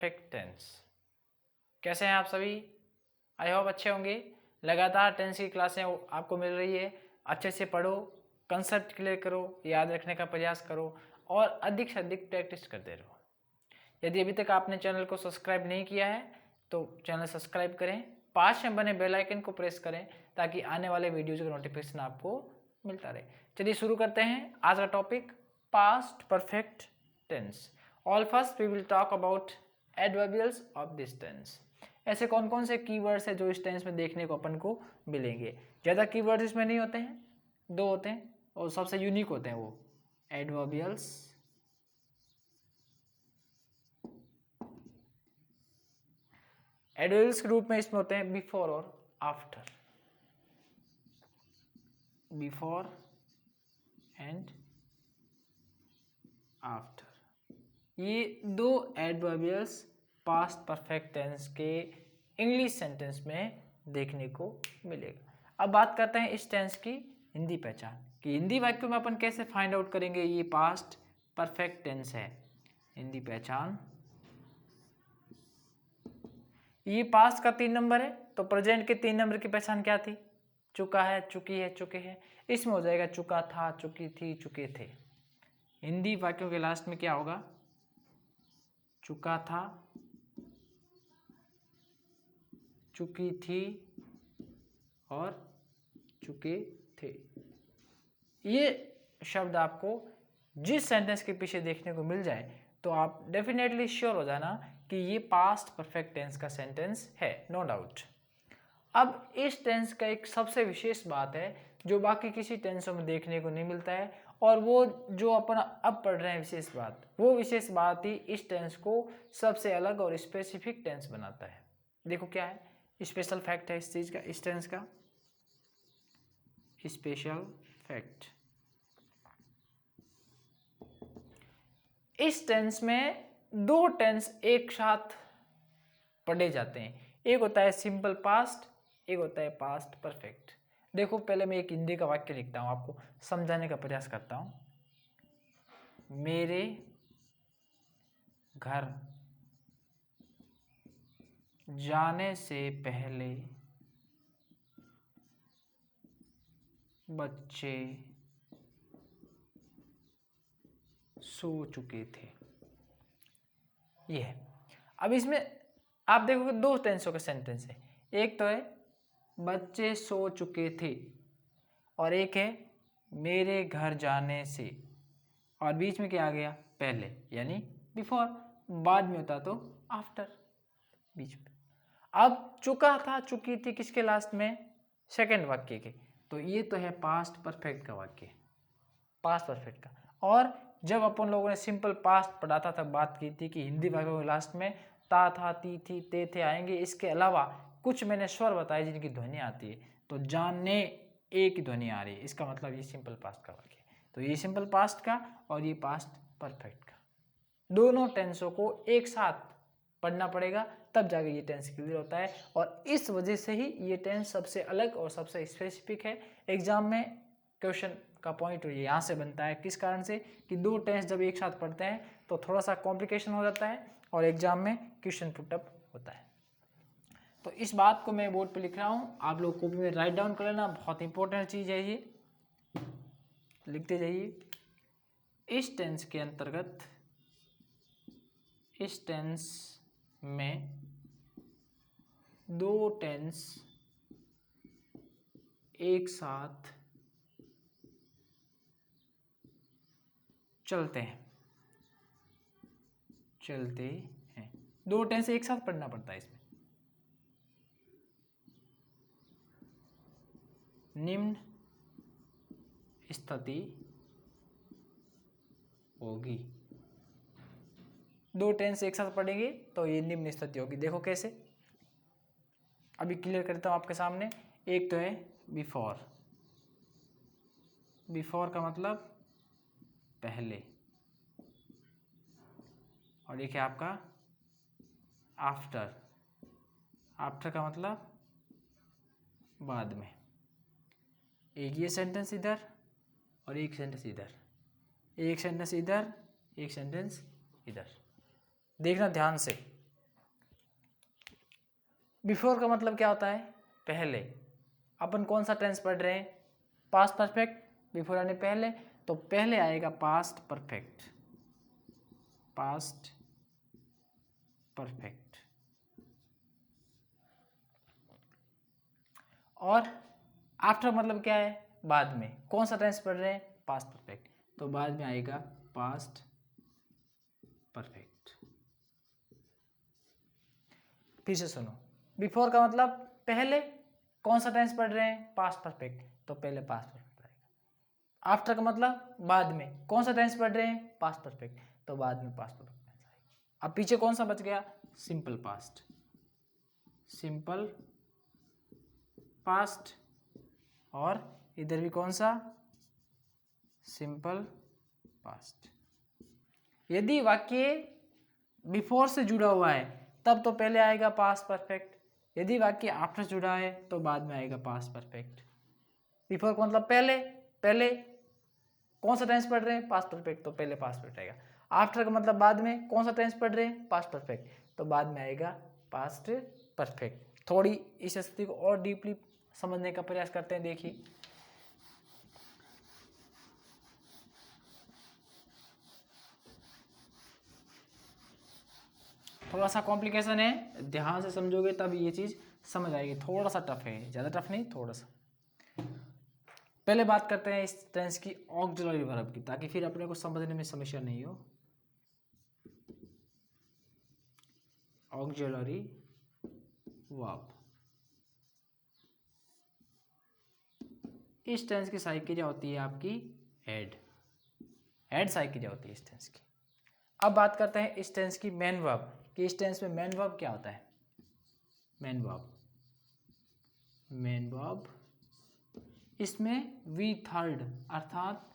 Perfect tense. कैसे हैं आप सभी? आई होप अच्छे होंगे। लगातार टेंस की क्लासें आपको मिल रही है, अच्छे से पढ़ो, कंसेप्ट क्लियर करो, याद रखने का प्रयास करो और अधिक से अधिक प्रैक्टिस करते रहो। यदि अभी तक आपने चैनल को सब्सक्राइब नहीं किया है तो चैनल सब्सक्राइब करें, पास में बने बेल आइकन को प्रेस करें ताकि आने वाले वीडियोज़ का नोटिफिकेशन आपको मिलता रहे। चलिए शुरू करते हैं आज का topic, past perfect tense. All first we will talk about adverbials of this tense. ऐसे कौन कौन से कीवर्ड्स हैं जो इस टेंस में देखने को अपन को मिलेंगे। ज़्यादा कीवर्ड्स इसमें नहीं होते हैं, 2 होते हैं और सबसे यूनिक होते हैं वो एडवर्बियल्स एडवर्बियल्स के रूप में इसमें होते हैं बिफोर और आफ्टर, बिफोर एंड आफ्टर। ये 2 एडवर्बियल्स पास्ट परफेक्ट टेंस के इंग्लिश सेंटेंस में देखने को मिलेगा। अब बात करते हैं इस टेंस की हिंदी पहचान कि हिंदी वाक्यों में अपन कैसे फाइंड आउट करेंगे ये पास्ट परफेक्ट टेंस है। हिंदी पहचान, ये पास्ट का 3 नंबर है तो प्रेजेंट के 3 नंबर की पहचान क्या थी? चुका है, चुकी है, चुके हैं। इसमें हो जाएगा चुका था, चुकी थी, चुके थे। हिंदी वाक्यों के लास्ट में क्या होगा? चुका था, चुकी थी और चुके थे। ये शब्द आपको जिस सेंटेंस के पीछे देखने को मिल जाए तो आप डेफिनेटली श्योर हो जाना कि ये पास्ट परफेक्ट टेंस का सेंटेंस है, नो डाउट। अब इस टेंस का एक सबसे विशेष बात है जो बाकी किसी टेंसों में देखने को नहीं मिलता है, और वो जो अपन अब पढ़ रहे हैं विशेष बात, वो विशेष बात ही इस टेंस को सबसे अलग और स्पेसिफिक टेंस बनाता है। देखो क्या है स्पेशल फैक्ट है इस चीज का, इस टेंस का स्पेशल फैक्ट। इस टेंस में 2 टेंस एक साथ पढ़े जाते हैं, एक होता है सिंपल पास्ट, एक होता है पास्ट परफेक्ट। देखो पहले मैं एक हिंदी का वाक्य लिखता हूं, आपको समझाने का प्रयास करता हूं। मेरे घर जाने से पहले बच्चे सो चुके थे। ये है। अब इसमें आप देखोगे 2 टेंसों का सेंटेंस है, एक तो है बच्चे सो चुके थे और एक है मेरे घर जाने से, और बीच में क्या आ गया? पहले, यानी बिफोर। बाद में होता तो आफ्टर, बीच में। अब चुका था, चुकी थी किसके लास्ट में? सेकंड वाक्य के। तो ये तो है पास्ट परफेक्ट का वाक्य, पास्ट परफेक्ट का। और जब अपन लोगों ने सिंपल पास्ट पढ़ा था तब बात की थी कि हिंदी वाक्यों के लास्ट में ता था, ती थी, ते थे आएंगे। इसके अलावा कुछ मैंने स्वर बताए जिनकी ध्वनि आती है, तो जानने एक ही ध्वनि आ रही है, इसका मतलब ये सिंपल पास्ट का वाक्य है। तो ये सिंपल पास्ट का और ये पास्ट परफेक्ट का, दोनों टेंसों को एक साथ पढ़ना पड़ेगा तब जाके ये टेंस क्लियर होता है। और इस वजह से ही ये टेंस सबसे अलग और सबसे स्पेसिफिक है। एग्जाम में क्वेश्चन का पॉइंट ये यहाँ से बनता है, किस कारण से कि 2 टेंस जब एक साथ पढ़ते हैं तो थोड़ा सा कॉम्प्लिकेशन हो जाता है और एग्जाम में क्वेश्चन पुटअप होता है। तो इस बात को मैं बोर्ड पे लिख रहा हूँ, आप लोग कॉपी में राइट डाउन कर लेना, बहुत इंपॉर्टेंट चीज़ है ये, लिखते जाइए। इस टेंस के अंतर्गत, इस टेंस में 2 टेंस एक साथ चलते हैं, 2 टेंस एक साथ पढ़ना पड़ता है इसमें। निम्न स्थिति होगी, 2 टेंस एक साथ पढ़ेंगे तो ये निम्न स्थिति होगी। देखो कैसे, अभी क्लियर करता हूं आपके सामने। एक तो है बिफोर, बिफोर का मतलब पहले, और एक है आपका आफ्टर, आफ्टर का मतलब बाद में। एक ये सेंटेंस इधर और एक सेंटेंस इधर, एक सेंटेंस इधर, एक सेंटेंस इधर। देखना ध्यान से, बिफोर का मतलब क्या होता है? पहले। अपन कौन सा टेंस पढ़ रहे हैं? Past perfect. बिफोर यानी पहले, तो पहले आएगा पास्ट परफेक्ट। Past perfect. और आफ्टर मतलब क्या है? बाद में। कौन सा टेंस पढ़ रहे हैं? पास्ट परफेक्ट, तो बाद में आएगा पास्ट परफेक्ट। फिर से सुनो, बिफोर का मतलब पहले। कौन सा टेंस पढ़ रहे हैं? पास्ट परफेक्ट, तो पहले पास्ट परफेक्ट आएगा। आफ्टर का मतलब बाद में। कौन सा टेंस पढ़ रहे हैं? पास्ट परफेक्ट, तो बाद में पास्ट परफेक्ट आएगा। अब पीछे कौन सा बच गया? Simple past. Simple past. और इधर भी कौन सा? Simple past. यदि वाक्य बिफोर से जुड़ा हुआ है तब तो पहले आएगा पास्ट परफेक्ट। यदि वाक्य आफ्टर जुड़ा है तो बाद में आएगा पास्ट परफेक्ट। बिफोर का मतलब पहले। पहले कौन सा टेंस पढ़ रहे हैं? पास्ट परफेक्ट, तो पहले पास्ट परफेक्ट आएगा। आफ्टर का मतलब बाद में। कौन सा टेंस पढ़ रहे हैं? पास्ट परफेक्ट, तो बाद में आएगा पास्ट परफेक्ट। थोड़ी इस स्थिति को और डीपली समझने का प्रयास करते हैं। देखिए, थोड़ा सा कॉम्प्लिकेशन है, ध्यान से समझोगे तब ये चीज समझ आएगी। थोड़ा सा टफ है, ज्यादा टफ नहीं, थोड़ा सा। पहले बात करते हैं इस टेंस की ऑक्सिलरी वर्ब की, ताकि फिर अपने को समझने में समस्या नहीं हो। ऑक्सिलरी वर्ब, इस टेंस की साइकिल होती है आपकी हेड। हेड साइकिल होती है इस टेंस की। अब बात करते हैं इस टेंस की मेन वर्ब कि इस टेंस में मेन वर्ब क्या होता है? मेन वर्ब, मेन वर्ब, इसमें वी थर्ड अर्थात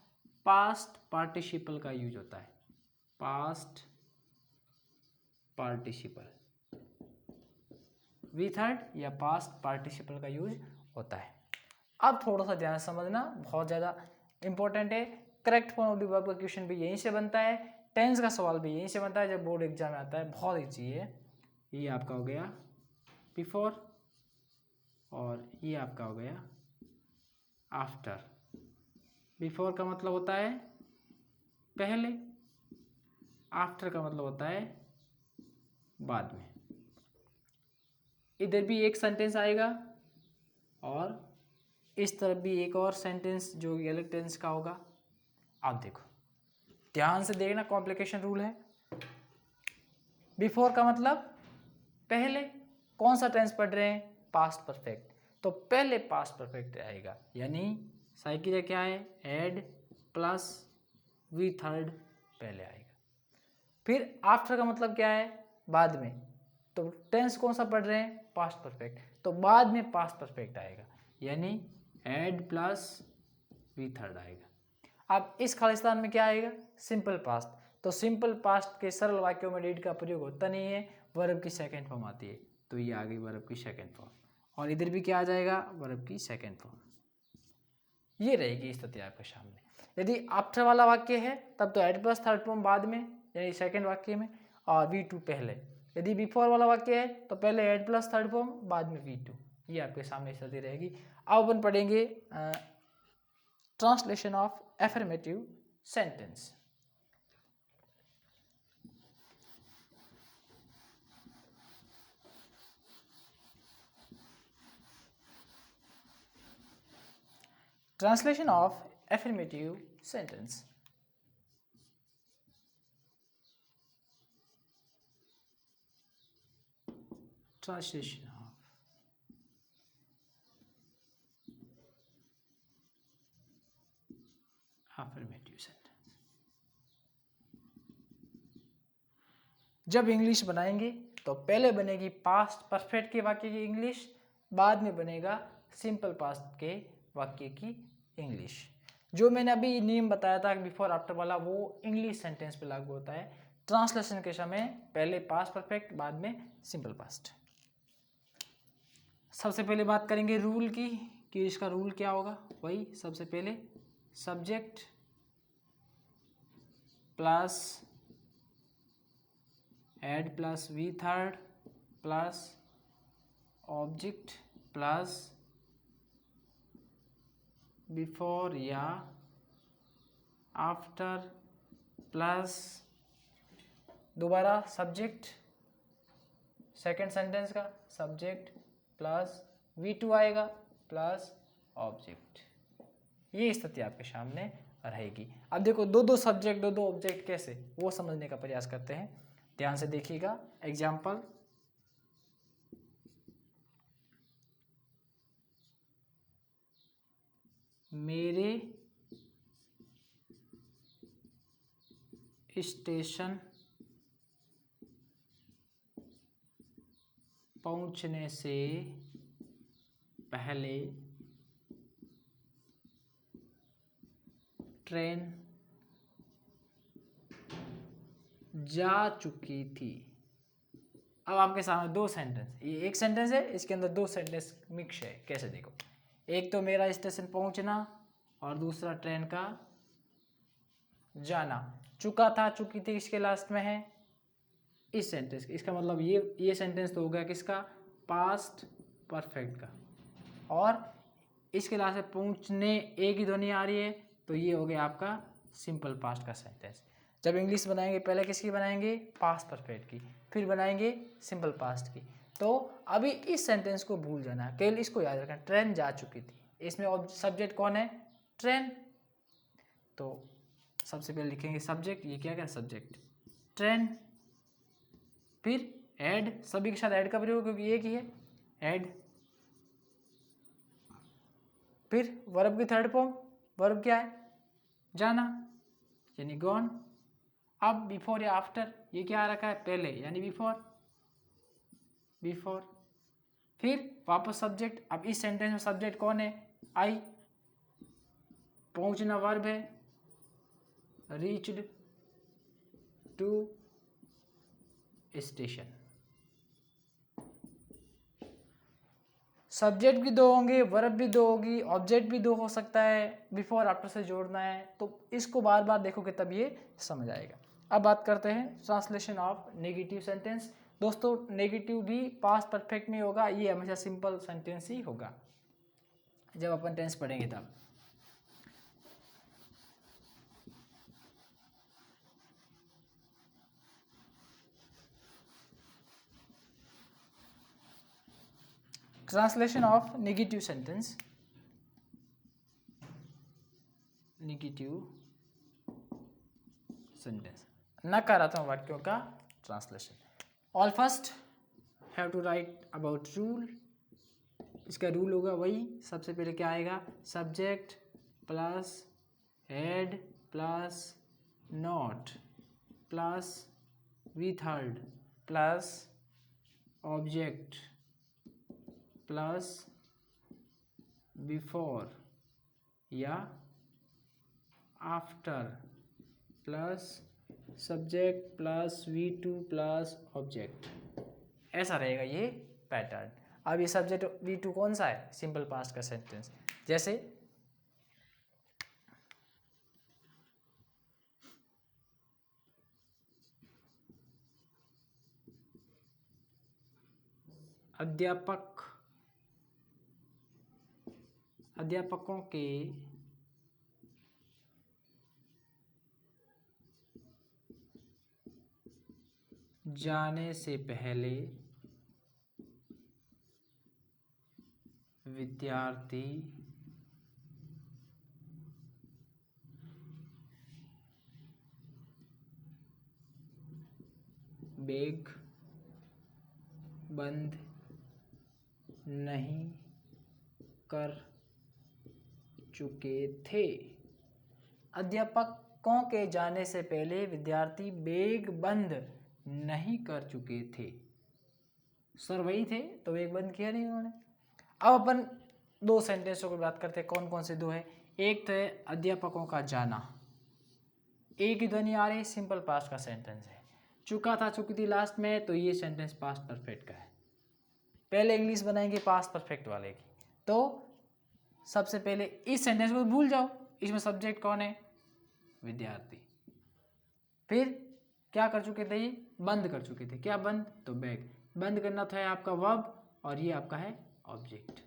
पास्ट पार्टिसिपल का यूज होता है। पास्ट पार्टिसिपल, वी थर्ड या पास्ट पार्टिसिपल का यूज होता है। अब थोड़ा सा ध्यान समझना, बहुत ज़्यादा इंपॉर्टेंट है। Correct form of the verb का क्वेश्चन भी यहीं से बनता है, टेंस का सवाल भी यहीं से बनता है जब बोर्ड एग्जाम में आता है। बहुत ईजी है। ये आपका हो गया बिफोर और ये आपका हो गया आफ्टर। बिफोर का मतलब होता है पहले, आफ्टर का मतलब होता है बाद में। इधर भी एक सेंटेंस आएगा और इस तरफ भी एक और सेंटेंस जो अलग टेंस का होगा। आप देखो, ध्यान से देखना, कॉम्प्लिकेशन रूल है। बिफोर का मतलब पहले। कौन सा टेंस पढ़ रहे हैं? पास्ट परफेक्ट, तो पहले पास्ट परफेक्ट आएगा, यानी साइकिल क्या है? एड प्लस वी थर्ड पहले आएगा। फिर आफ्टर का मतलब क्या है? बाद में, तो टेंस कौन सा पढ़ रहे हैं? पास्ट परफेक्ट, तो बाद में पास्ट परफेक्ट आएगा, यानी एड प्लस वी थर्ड आएगा। अब इस खालिस्तान में क्या आएगा? सिंपल पास्ट, तो सिंपल पास्ट के सरल वाक्यों में डीड का प्रयोग होता नहीं है, वर्ब की सेकेंड फॉर्म आती है, तो ये आ गई वर्ब की सेकेंड फॉर्म। और इधर भी क्या आ जाएगा? वर्ब की सेकेंड फॉर्म। ये रहेगी स्थिति आपके सामने। यदि आफ्टर वाला वाक्य है तब तो एड प्लस थर्ड फॉर्म बाद में, यानी सेकेंड वाक्य में, और वी टू पहले। यदि बिफोर वाला वाक्य है तो पहले एड प्लस थर्ड फॉर्म बाद में वी टू। ये आपके सामने स्थिति रहेगी। अब अपन पढ़ेंगे translation of affirmative sentence. Translation of affirmative sentence. Translation of affirmative sentence. जब इंग्लिश बनाएंगे तो पहले बनेगी पास्ट परफेक्ट के वाक्य की इंग्लिश, बाद में बनेगा सिंपल पास्ट के वाक्य की इंग्लिश। जो मैंने अभी नियम बताया था बिफोर आफ्टर वाला, वो इंग्लिश सेंटेंस पे लागू होता है। ट्रांसलेशन के समय पहले पास्ट परफेक्ट बाद में सिंपल पास्ट। सबसे पहले बात करेंगे रूल की कि इसका रूल क्या होगा। वही सबसे पहले subject plus had plus we third plus object plus before या आफ्टर प्लस दोबारा सब्जेक्ट, सेकेंड सेंटेंस का सब्जेक्ट प्लस V2 आएगा प्लस ऑब्जेक्ट। ये स्थिति आपके सामने रहेगी। अब देखो दो दो सब्जेक्ट दो दो ऑब्जेक्ट कैसे, वो समझने का प्रयास करते हैं। ध्यान से देखिएगा। एग्जाम्पल, मेरे स्टेशन पहुंचने से पहले ट्रेन जा चुकी थी। अब आपके सामने दो सेंटेंस, ये एक सेंटेंस है, इसके अंदर दो सेंटेंस मिक्स है। कैसे देखो, एक तो मेरा स्टेशन पहुंचना और दूसरा ट्रेन का जाना। चुका था चुकी थी इसके लास्ट में है इस सेंटेंस, इसका मतलब ये सेंटेंस तो हो गया किसका, पास्ट परफेक्ट का। और इसके लास्ट में पहुंचने एक ही ध्वनि आ रही है, तो ये हो गया आपका सिंपल पास्ट का सेंटेंस। जब इंग्लिश बनाएंगे पहले किसकी बनाएंगे, पास्ट परफेक्ट की, फिर बनाएंगे सिंपल पास्ट की। तो अभी इस सेंटेंस को भूल जाना, केवल इसको याद रखना, ट्रेन जा चुकी थी। इसमें सब्जेक्ट कौन है, ट्रेन। तो सबसे पहले लिखेंगे सब्जेक्ट, ये क्या सब्जेक्ट ट्रेन, फिर ऐड, सभी के साथ ऐड का प्रयोग क्योंकि एक ही है, ऐड। फिर वर्ब की थर्ड फॉर्म, वर्ब क्या है, जाना यानी गॉन। अब बिफोर या आफ्टर, ये क्या आ रखा है, पहले यानी बिफोर, बिफोर। फिर वापस सब्जेक्ट। अब इस सेंटेंस में सब्जेक्ट कौन है, आई। पहुंचना वर्ब है, रीच्ड टू स्टेशन। सब्जेक्ट भी दो होंगे, वर्ब भी दो होगी, ऑब्जेक्ट भी दो हो सकता है, बिफोर आफ्टर से जोड़ना है। तो इसको बार बार देखोगे तब ये समझ आएगा। अब बात करते हैं ट्रांसलेशन ऑफ नेगेटिव सेंटेंस। दोस्तों नेगेटिव भी पास्ट परफेक्ट में होगा, ये हमेशा सिंपल सेंटेंस ही होगा जब अपन टेंस पढ़ेंगे तब। Translation of negative sentence, negative sentence, नकारात्मक वाक्यों का translation. All first have to write about rule. इसका रूल होगा वही, सबसे पहले क्या आएगा, subject plus had plus not plus we third plus object plus before या after plus subject plus V2 plus object. ऐसा रहेगा ये पैटर्न। अब ये सब्जेक्ट V2 कौन सा है, सिंपल पास्ट का सेंटेंस। जैसे अध्यापकों के जाने से पहले विद्यार्थी बैग बंद नहीं कर चुके थे। अध्यापकों के जाने से पहले विद्यार्थी बैग बंद नहीं कर चुके थे। सर वही थे तो बैग बंद किया नहीं उन्होंने। अब अपन दो सेंटेंसों की बात करते हैं, कौन कौन से दो है। एक तो है अध्यापकों का जाना, एक ही ध्वनि आ रही, सिंपल पास्ट का सेंटेंस है। चुका था चुकी थी लास्ट में, तो ये सेंटेंस पास्ट परफेक्ट का है। पहले इंग्लिश बनाएंगे पास्ट परफेक्ट वाले की। तो सबसे पहले इस सेंटेंस को भूल जाओ, इसमें सब्जेक्ट कौन है, विद्यार्थी। फिर क्या कर चुके थे, ये बंद कर चुके थे। क्या बंद, तो बैग। बंद करना था आपका वर्ब और ये आपका है ऑब्जेक्ट।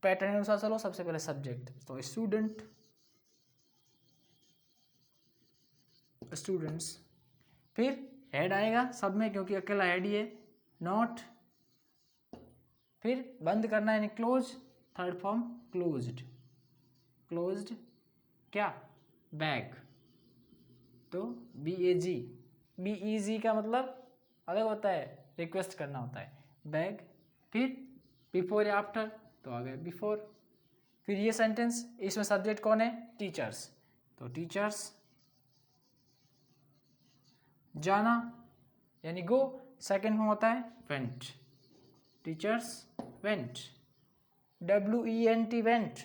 पैटर्न के अनुसार चलो, सबसे पहले सब्जेक्ट, तो स्टूडेंट, स्टूडेंट्स, फिर हेड आएगा सब में क्योंकि अकेला हेड ही है, नॉट, फिर बंद करना है यानी close, third form closed, closed क्या, बैग, तो BAG, BEG का मतलब अलग होता है, रिक्वेस्ट करना होता है, बैग, फिर बिफोर या आफ्टर, तो आ गया बिफोर, फिर ये सेंटेंस, इसमें सब्जेक्ट कौन है, टीचर्स, तो टीचर्स, जाना यानी गो, सेकेंड में होता है went, teachers went, WENT went,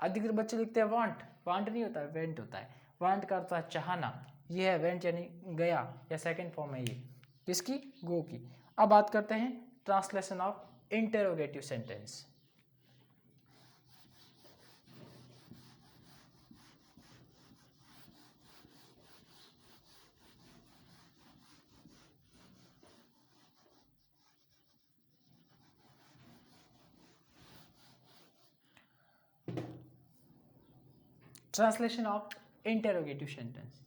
अधिकतर बच्चे लिखते हैं वांट, वांट नहीं होता है, वेंट होता है, वांट का अर्थ है चाहना, ये है वेंट यानी गया, या सेकेंड फॉर्म है ये किसकी, गो की। अब बात करते हैं translation of interrogative sentence. Translation of interrogative sentence.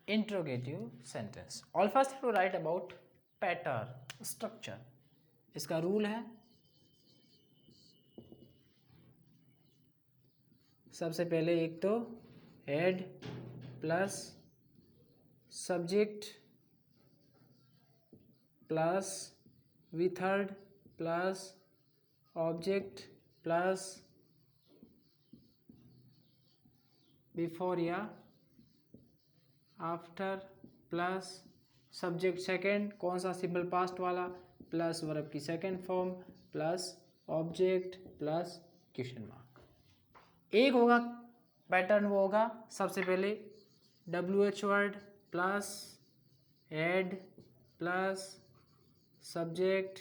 Interrogative sentence. All first have to write about pattern, structure. इसका रूल है, सबसे पहले एक तो had plus subject plus we third plus object plus before या आफ्टर प्लस सब्जेक्ट सेकेंड कौन सा, simple past वाला, प्लस वर्ब की second form plus object plus question mark. एक होगा पैटर्न, वो होगा सबसे पहले WH word plus had plus subject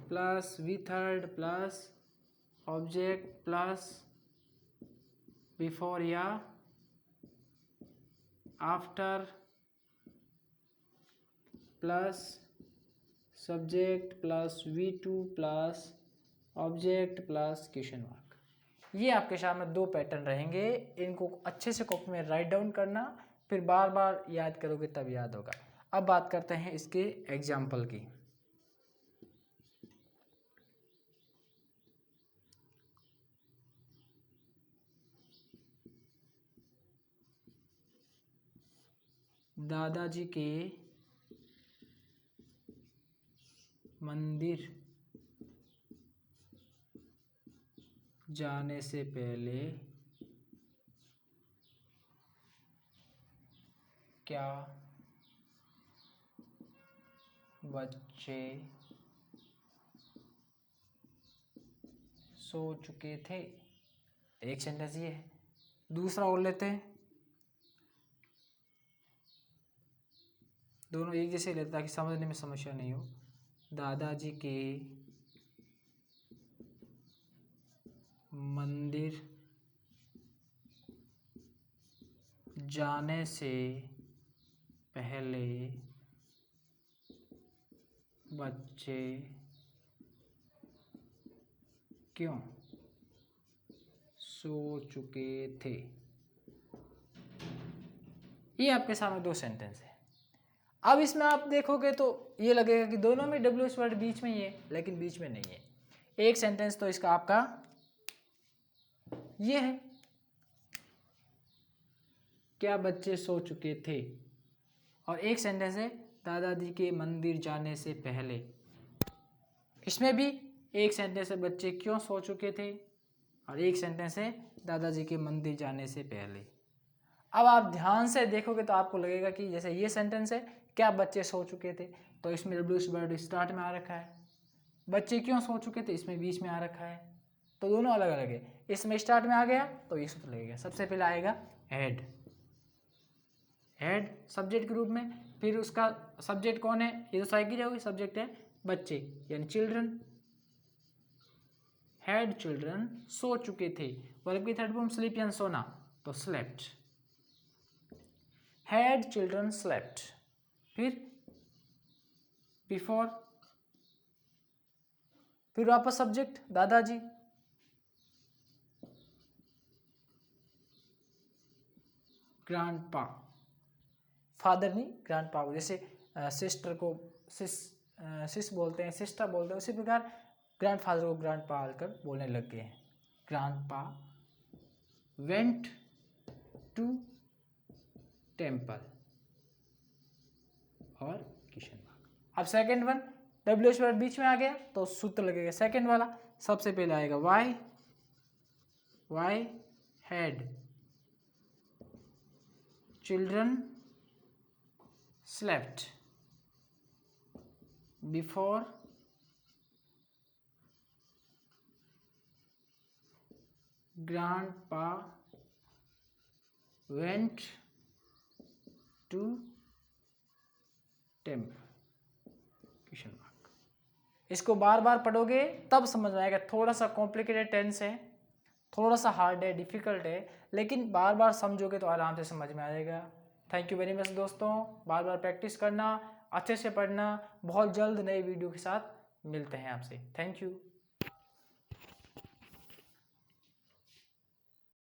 plus we third plus object plus before या after plus subject plus V2 plus object plus question mark. ये आपके सामने दो पैटर्न रहेंगे, इनको अच्छे से कॉपी में राइट डाउन करना, फिर बार बार याद करोगे तब याद होगा। अब बात करते हैं इसके एग्जाम्पल की। दादाजी के मंदिर जाने से पहले क्या बच्चे सो चुके थे। एक सेंटेंस ये है। दूसरा और लेते हैं, दोनों एक जैसे लेते ताकि समझने में समस्या नहीं हो। दादाजी के मंदिर जाने से पहले बच्चे क्यों सो चुके थे। ये आपके सामने दो सेंटेंस है। अब इसमें आप देखोगे तो ये लगेगा कि दोनों में WH वर्ड बीच में ही है, लेकिन बीच में नहीं है। एक सेंटेंस तो इसका आपका ये है, क्या बच्चे सो चुके थे, और एक सेंटेंस है दादाजी के मंदिर जाने से पहले। इसमें भी एक सेंटेंस है बच्चे क्यों सो चुके थे, और एक सेंटेंस है दादाजी के मंदिर जाने से पहले। अब आप ध्यान से देखोगे तो आपको लगेगा कि जैसे ये सेंटेंस है क्या बच्चे सो चुके थे, तो इसमें WH वर्ड स्टार्ट में आ रखा है। बच्चे क्यों सो चुके थे इसमें बीच में आ रखा है, तो दोनों अलग अलग है। इसमें स्टार्ट में आ गया तो ये सूत्र लगेगा। सबसे पहले आएगा हेड, हेड सब्जेक्ट के रूप में, फिर उसका सब्जेक्ट कौन है, ये तो साइकिल होगी, सब्जेक्ट है बच्चे यानी चिल्ड्रन। हैड चिल्ड्रन सो चुके थे, वर्ब की थर्ड फॉर्म स्लीप यानी सोना, तो स्लेप्ट। हैड चिल्ड्रन स्लेप्ट, फिर बिफोर, फिर वापस सब्जेक्ट दादाजी, ग्रैंडपा, फादर नहीं ग्रैंडपा को, जैसे सिस्टर को सिस बोलते हैं, सिस्टर बोलते हैं, उसी प्रकार ग्रैंडफादर को ग्रैंडपा आकर बोलने लग गए हैं। ग्रैंडपा वेंट टू टेम्पल और किशन बाग। अब सेकंड वन, WH वर्ड बीच में आ गया तो सूत्र लगेगा सेकंड वाला। सबसे पहले आएगा why had children slept before grandpa went to temple, question mark. इसको बार बार पढ़ोगे तब समझ में आएगा। थोड़ा सा कॉम्प्लिकेटेड टेंस है, थोड़ा सा हार्ड है, डिफिकल्ट है, लेकिन बार बार समझोगे तो आराम से समझ में आ जाएगा। थैंक यू वेरी मच दोस्तों, बार बार प्रैक्टिस करना, अच्छे से पढ़ना। बहुत जल्द नई वीडियो के साथ मिलते हैं आपसे। Thank you.